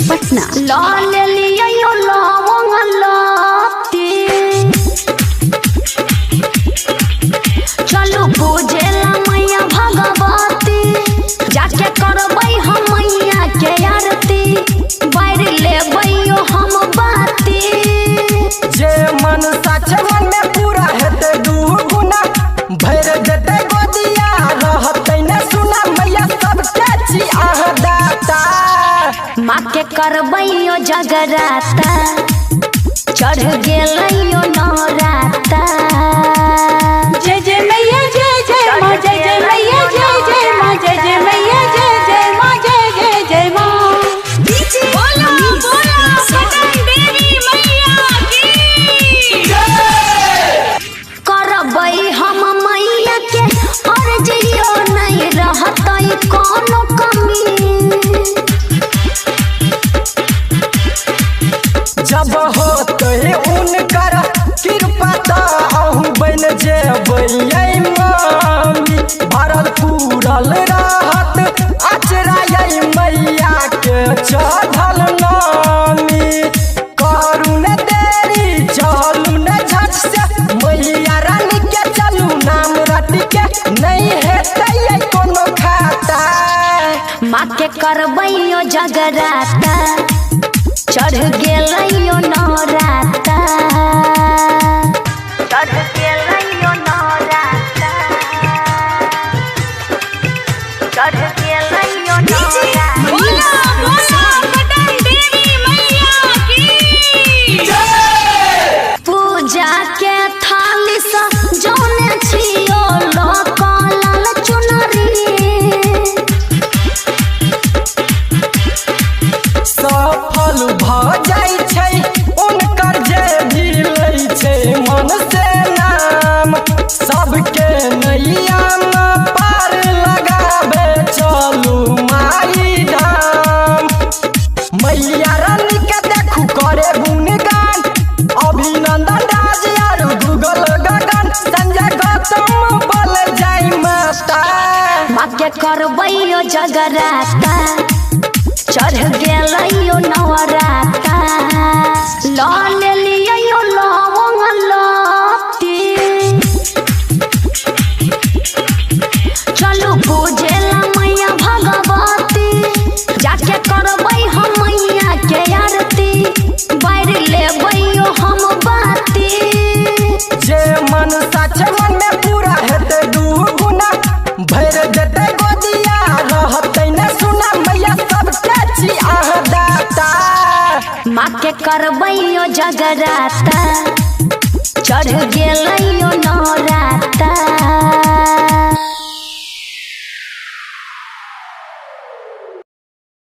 पटना लाल लियो लवंग लत्ती चलू पूजेला मैया भगवती जाके करबै हम मैया के आरती बैर लेबै हम बाती जे मन सच मन में पूरा हेते दुगुना भर देते गोदिया रहते न सुना मैया सबके छी आह दाता माँ के करबै जगराता चढ़ गेलै नौराता जय जय मैया जय जय माँ जय जय मैया जय जय माँ जय जय मैया जय जय माँ जय जय जय माँ बोला बोला पटन देवी मैया की करबै हम मैया के अर्जियो नहीं रहतै कोनो कमी जब होते उनकर कृपा तो अहू बन जेबै मामी भरल पूरल रहत अचरा मैया के चढ़ल नामी करू न देरी चलू न झट से मैया रानी के चलू नाम रट के नहीं हेतै कोनो खाता माँ के करबै जगराता चढ़ गेलै नौराता चढ़ गेलै नौराता चढ़ गेलै नौराता बोला बोला पटन देवी मैया की पूजा के थाली सा जौने छियो लकल चुनरी सफल भ जाइ छै उनकर जे भी लै छै मन से नाम सबके नैया पार लगाबे चलू माई धाम मैया रानी के देखू करे गुणगान अभिनंदन राज यार गूगल गगन संजय गौतम बोल जाई माता माँ के करबै जगराता चढ़ गेलै नौराता लाल लियो लवंग लत्ती चलू पूजेला मैया भगवती जाके करबै हम मैया के आरती बैर लेबै हम बाती जे मन सच मन में पूरा हेते दुगुना भर देते गोदिया रहते न सुना मैया सबके छी आह दाता माँ के करबै जगराता चढ़ गेलै